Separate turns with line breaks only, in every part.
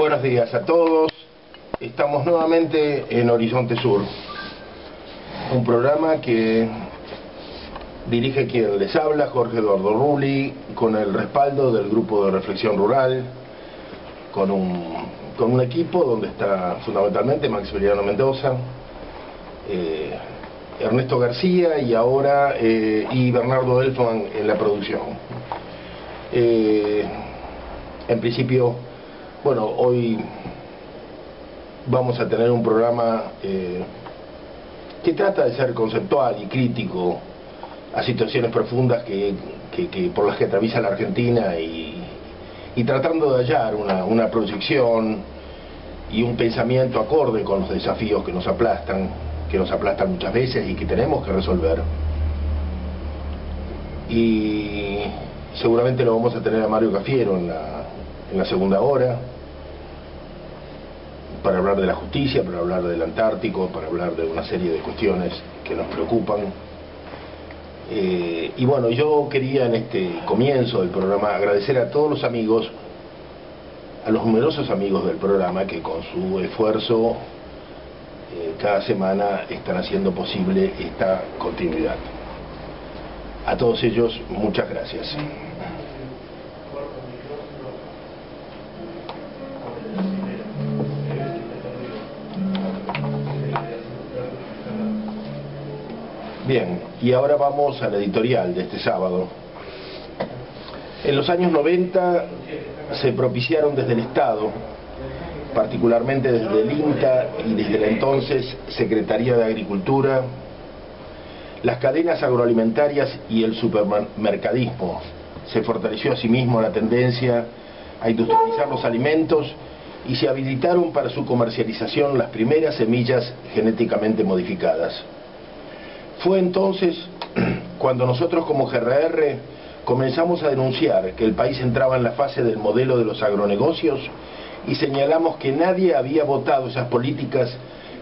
Buenos días a todos. Estamos nuevamente en Horizonte Sur, un programa que dirige quien les habla, Jorge Eduardo Rulli, con el respaldo del Grupo de Reflexión Rural, con un equipo donde está fundamentalmente Maximiliano Mendoza, Ernesto García y Bernardo Elfman en la producción. En principio, bueno, hoy vamos a tener un programa que trata de ser conceptual y crítico a situaciones profundas por las que atraviesa la Argentina y tratando de hallar una proyección y un pensamiento acorde con los desafíos que nos aplastan muchas veces y que tenemos que resolver. Y seguramente lo vamos a tener a Mario Cafiero en la segunda hora, para hablar de la justicia, para hablar del Antártico, para hablar de una serie de cuestiones que nos preocupan. Y bueno, yo quería en este comienzo del programa agradecer a todos los amigos, a los numerosos amigos del programa que con su esfuerzo cada semana están haciendo posible esta continuidad. A todos ellos, muchas gracias. Bien, y ahora vamos a la editorial de este sábado. En los años 90 se propiciaron desde el Estado, particularmente desde el INTA y desde la entonces Secretaría de Agricultura, las cadenas agroalimentarias y el supermercadismo. Se fortaleció asimismo la tendencia a industrializar los alimentos y se habilitaron para su comercialización las primeras semillas genéticamente modificadas. Fue entonces cuando nosotros como GRR comenzamos a denunciar que el país entraba en la fase del modelo de los agronegocios y señalamos que nadie había votado esas políticas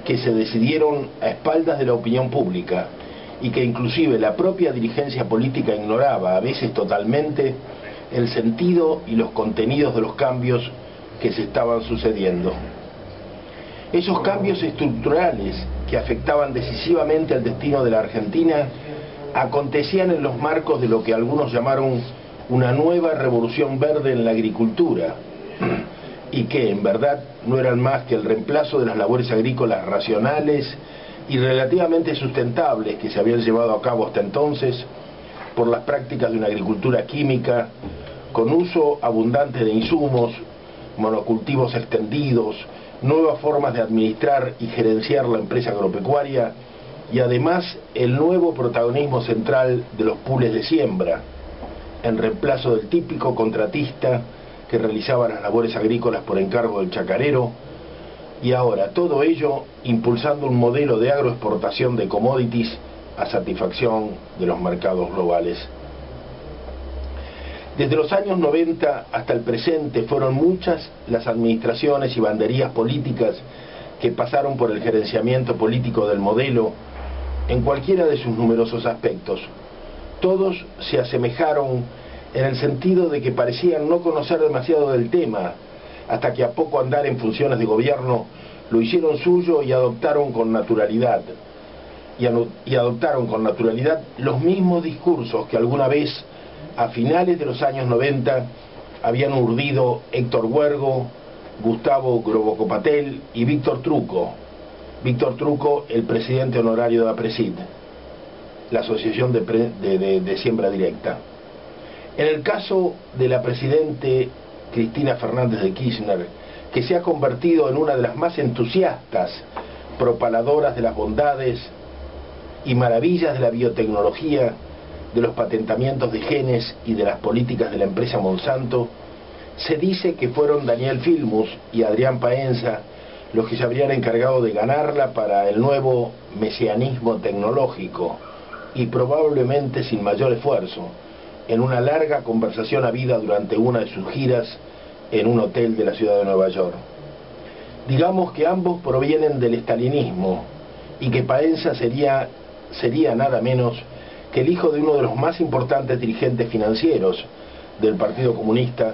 que se decidieron a espaldas de la opinión pública y que inclusive la propia dirigencia política ignoraba, a veces totalmente, el sentido y los contenidos de los cambios que se estaban sucediendo. Esos cambios estructurales que afectaban decisivamente al destino de la Argentina acontecían en los marcos de lo que algunos llamaron una nueva revolución verde en la agricultura y que en verdad no eran más que el reemplazo de las labores agrícolas racionales y relativamente sustentables que se habían llevado a cabo hasta entonces por las prácticas de una agricultura química con uso abundante de insumos, monocultivos extendidos, nuevas formas de administrar y gerenciar la empresa agropecuaria y además el nuevo protagonismo central de los pools de siembra, en reemplazo del típico contratista que realizaba las labores agrícolas por encargo del chacarero, y ahora todo ello impulsando un modelo de agroexportación de commodities a satisfacción de los mercados globales. Desde los años 90 hasta el presente fueron muchas las administraciones y banderías políticas que pasaron por el gerenciamiento político del modelo en cualquiera de sus numerosos aspectos. Todos se asemejaron en el sentido de que parecían no conocer demasiado del tema, hasta que a poco andar en funciones de gobierno lo hicieron suyo y adoptaron con naturalidad. Y adoptaron con naturalidad los mismos discursos que alguna vez a finales de los años 90 habían urdido Héctor Huergo, Gustavo Grobocopatel y Víctor Truco. Víctor Truco, el presidente honorario de APRESID, la Asociación de Siembra Directa. En el caso de la presidente Cristina Fernández de Kirchner, que se ha convertido en una de las más entusiastas propaladoras de las bondades y maravillas de la biotecnología, de los patentamientos de genes y de las políticas de la empresa Monsanto, se dice que fueron Daniel Filmus y Adrián Paenza los que se habrían encargado de ganarla para el nuevo mesianismo tecnológico y probablemente sin mayor esfuerzo, en una larga conversación habida durante una de sus giras en un hotel de la ciudad de Nueva York. Digamos que ambos provienen del estalinismo y que Paenza sería nada menos que el hijo de uno de los más importantes dirigentes financieros del Partido Comunista,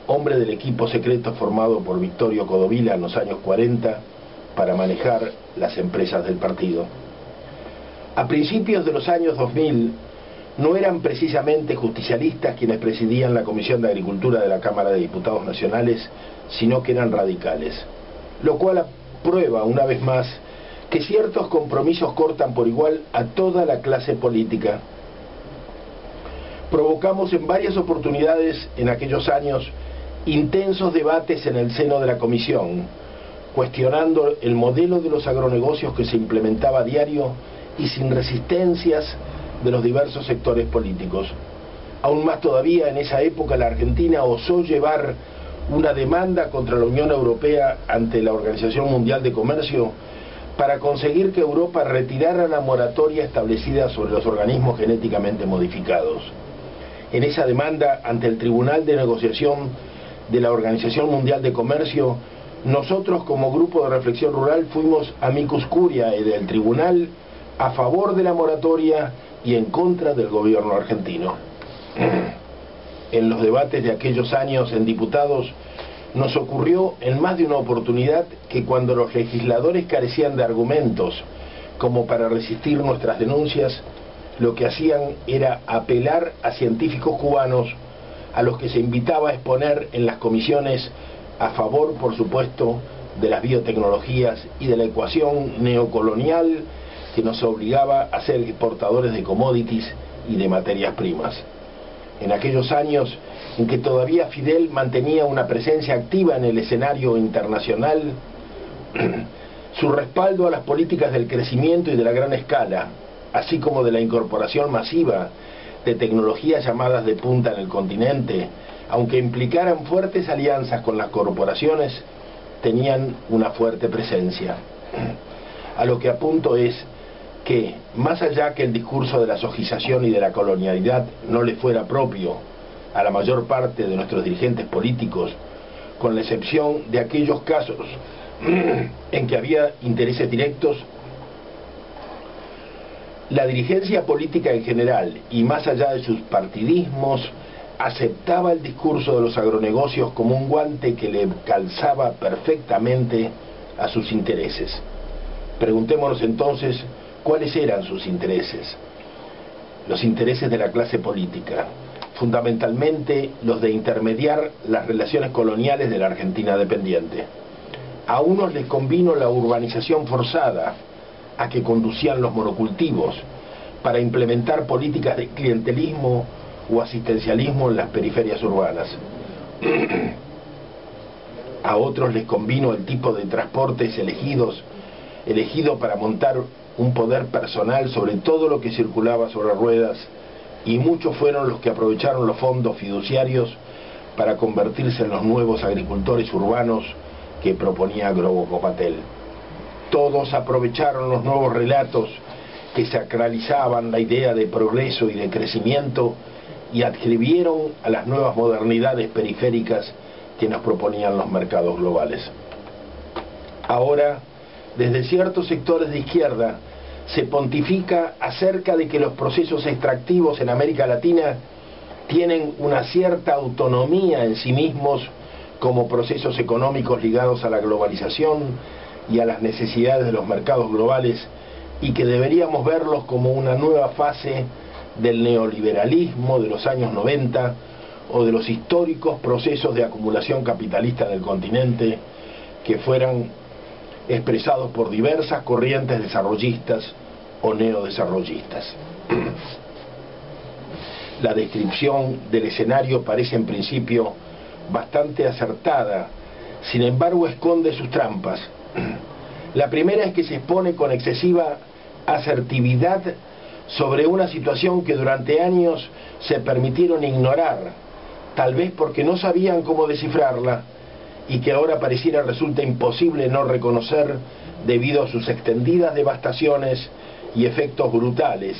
hombre del equipo secreto formado por Victorio Codovila en los años 40 para manejar las empresas del partido. A principios de los años 2000, no eran precisamente justicialistas quienes presidían la Comisión de Agricultura de la Cámara de Diputados Nacionales, sino que eran radicales, lo cual prueba una vez más que ciertos compromisos cortan por igual a toda la clase política. Provocamos en varias oportunidades en aquellos años intensos debates en el seno de la comisión, cuestionando el modelo de los agronegocios que se implementaba a diario y sin resistencias de los diversos sectores políticos. Aún más todavía, en esa época la Argentina osó llevar una demanda contra la Unión Europea ante la Organización Mundial de Comercio para conseguir que Europa retirara la moratoria establecida sobre los organismos genéticamente modificados. En esa demanda ante el Tribunal de Negociación de la Organización Mundial de Comercio, nosotros como Grupo de Reflexión Rural fuimos amicus curiae del tribunal a favor de la moratoria y en contra del gobierno argentino. En los debates de aquellos años en diputados, nos ocurrió en más de una oportunidad que cuando los legisladores carecían de argumentos como para resistir nuestras denuncias, lo que hacían era apelar a científicos cubanos a los que se invitaba a exponer en las comisiones a favor, por supuesto, de las biotecnologías y de la ecuación neocolonial que nos obligaba a ser exportadores de commodities y de materias primas. En aquellos años en que todavía Fidel mantenía una presencia activa en el escenario internacional, su respaldo a las políticas del crecimiento y de la gran escala, así como de la incorporación masiva de tecnologías llamadas de punta en el continente, aunque implicaran fuertes alianzas con las corporaciones, tenían una fuerte presencia. A lo que apunto es que, más allá que el discurso de la sojización y de la colonialidad no le fuera propio a la mayor parte de nuestros dirigentes políticos, con la excepción de aquellos casos en que había intereses directos, la dirigencia política en general, y más allá de sus partidismos, aceptaba el discurso de los agronegocios como un guante que le calzaba perfectamente a sus intereses. Preguntémonos entonces, ¿cuáles eran sus intereses? Los intereses de la clase política, fundamentalmente los de intermediar las relaciones coloniales de la Argentina dependiente. A unos les convino la urbanización forzada, a que conducían los monocultivos, para implementar políticas de clientelismo o asistencialismo en las periferias urbanas. A otros les convino el tipo de transportes elegido para montar un poder personal sobre todo lo que circulaba sobre ruedas, y muchos fueron los que aprovecharon los fondos fiduciarios para convertirse en los nuevos agricultores urbanos que proponía Grobo Copatel. Todos aprovecharon los nuevos relatos que sacralizaban la idea de progreso y de crecimiento y adscribieron a las nuevas modernidades periféricas que nos proponían los mercados globales. Ahora, desde ciertos sectores de izquierda, se pontifica acerca de que los procesos extractivos en América Latina tienen una cierta autonomía en sí mismos como procesos económicos ligados a la globalización y a las necesidades de los mercados globales, y que deberíamos verlos como una nueva fase del neoliberalismo de los años 90 o de los históricos procesos de acumulación capitalista en el continente que fueran expresados por diversas corrientes desarrollistas o neodesarrollistas. La descripción del escenario parece en principio bastante acertada, sin embargo esconde sus trampas. La primera es que se expone con excesiva asertividad sobre una situación que durante años se permitieron ignorar, tal vez porque no sabían cómo descifrarla, y que ahora pareciera resulta imposible no reconocer debido a sus extendidas devastaciones y efectos brutales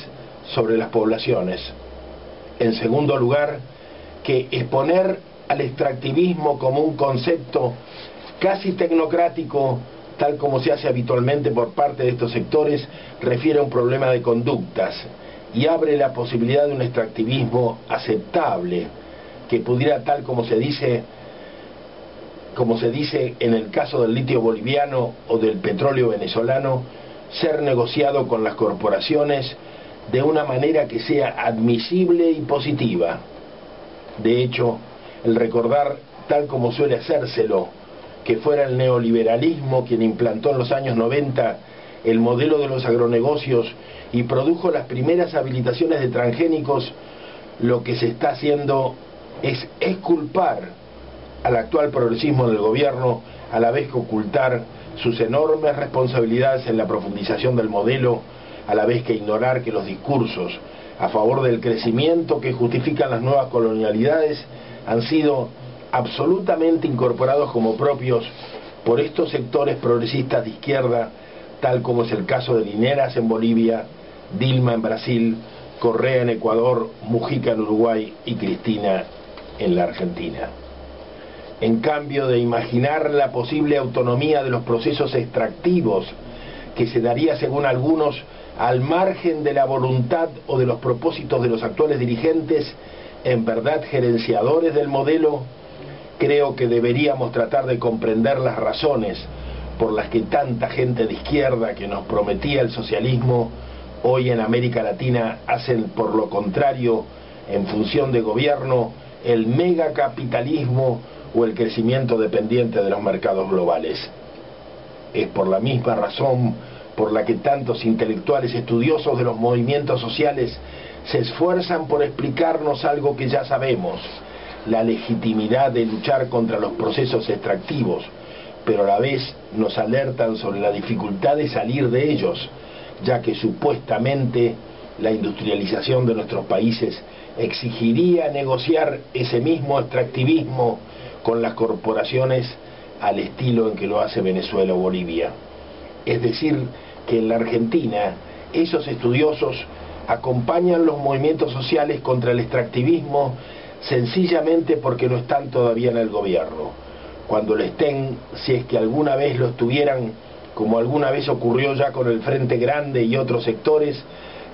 sobre las poblaciones. En segundo lugar, que exponer al extractivismo como un concepto casi tecnocrático, tal como se hace habitualmente por parte de estos sectores, refiere a un problema de conductas y abre la posibilidad de un extractivismo aceptable, que pudiera, tal como se dice, como se dice en el caso del litio boliviano o del petróleo venezolano, ser negociado con las corporaciones de una manera que sea admisible y positiva. De hecho, el recordar, tal como suele hacérselo, que fuera el neoliberalismo quien implantó en los años 90 el modelo de los agronegocios y produjo las primeras habilitaciones de transgénicos, lo que se está haciendo es exculpar al actual progresismo del gobierno, a la vez que ocultar sus enormes responsabilidades en la profundización del modelo, a la vez que ignorar que los discursos a favor del crecimiento que justifican las nuevas colonialidades han sido absolutamente incorporados como propios por estos sectores progresistas de izquierda, tal como es el caso de Lineras en Bolivia, Dilma en Brasil, Correa en Ecuador, Mujica en Uruguay y Cristina en la Argentina. En cambio de imaginar la posible autonomía de los procesos extractivos que se daría, según algunos, al margen de la voluntad o de los propósitos de los actuales dirigentes, en verdad gerenciadores del modelo, creo que deberíamos tratar de comprender las razones por las que tanta gente de izquierda que nos prometía el socialismo, hoy en América Latina hacen por lo contrario, en función de gobierno, el megacapitalismo o el crecimiento dependiente de los mercados globales. Es por la misma razón por la que tantos intelectuales estudiosos de los movimientos sociales se esfuerzan por explicarnos algo que ya sabemos, la legitimidad de luchar contra los procesos extractivos, pero a la vez nos alertan sobre la dificultad de salir de ellos, ya que supuestamente la industrialización de nuestros países exigiría negociar ese mismo extractivismo con las corporaciones al estilo en que lo hace Venezuela o Bolivia. Es decir, que en la Argentina esos estudiosos acompañan los movimientos sociales contra el extractivismo sencillamente porque no están todavía en el gobierno. Cuando lo estén, si es que alguna vez lo estuvieran, como alguna vez ocurrió ya con el Frente Grande y otros sectores,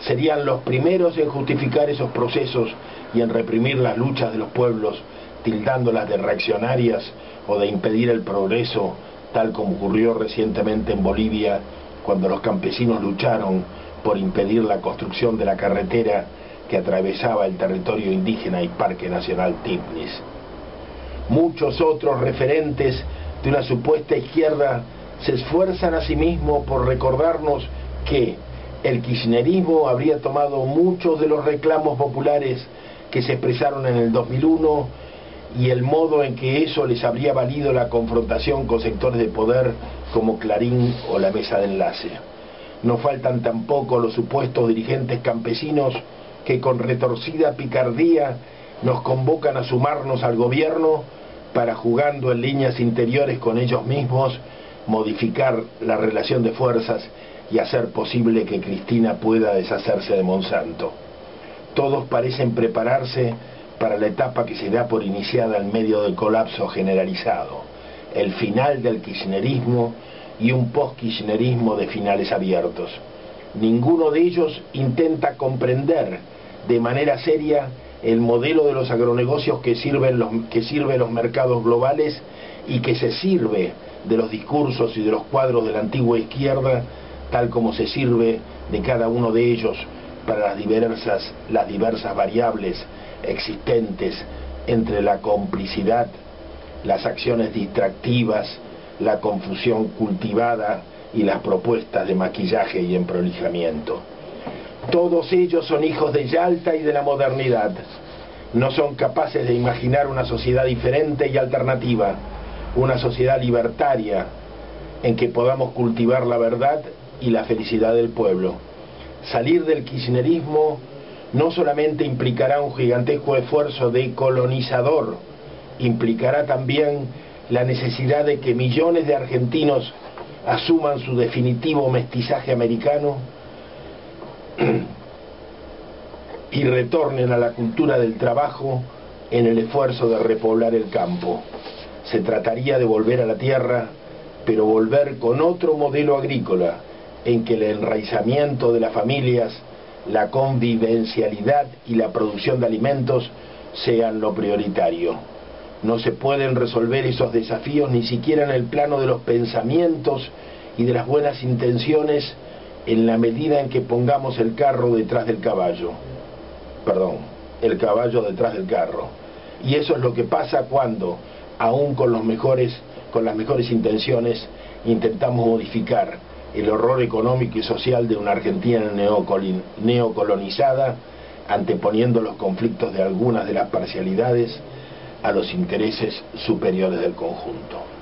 serían los primeros en justificar esos procesos y en reprimir las luchas de los pueblos, tildándolas de reaccionarias o de impedir el progreso, tal como ocurrió recientemente en Bolivia, cuando los campesinos lucharon por impedir la construcción de la carretera que atravesaba el territorio indígena y Parque Nacional Tigris. Muchos otros referentes de una supuesta izquierda se esfuerzan asimismo por recordarnos que el kirchnerismo habría tomado muchos de los reclamos populares que se expresaron en el 2001 y el modo en que eso les habría valido la confrontación con sectores de poder como Clarín o la Mesa de Enlace. No faltan tampoco los supuestos dirigentes campesinos que con retorcida picardía nos convocan a sumarnos al gobierno para, jugando en líneas interiores con ellos mismos, modificar la relación de fuerzas y hacer posible que Cristina pueda deshacerse de Monsanto. Todos parecen prepararse para la etapa que se da por iniciada en medio del colapso generalizado, el final del kirchnerismo y un post-kirchnerismo de finales abiertos. Ninguno de ellos intenta comprender de manera seria el modelo de los agronegocios que sirve los mercados globales y que se sirve de los discursos y de los cuadros de la antigua izquierda, tal como se sirve de cada uno de ellos para las diversas variables existentes entre la complicidad, las acciones distractivas, la confusión cultivada y las propuestas de maquillaje y emprolijamiento. Todos ellos son hijos de Yalta y de la modernidad. No son capaces de imaginar una sociedad diferente y alternativa, una sociedad libertaria en que podamos cultivar la verdad y la felicidad del pueblo. Salir del kirchnerismo no solamente implicará un gigantesco esfuerzo de colonizador, implicará también la necesidad de que millones de argentinos asuman su definitivo mestizaje americano y retornen a la cultura del trabajo en el esfuerzo de repoblar el campo. Se trataría de volver a la tierra, pero volver con otro modelo agrícola, en que el enraizamiento de las familias, la convivencialidad y la producción de alimentos sean lo prioritario. No se pueden resolver esos desafíos ni siquiera en el plano de los pensamientos y de las buenas intenciones en la medida en que pongamos el carro detrás del caballo. Perdón, el caballo detrás del carro. Y eso es lo que pasa cuando, aún con las mejores intenciones, intentamos modificar el horror económico y social de una Argentina neocolonizada, anteponiendo los conflictos de algunas de las parcialidades a los intereses superiores del conjunto.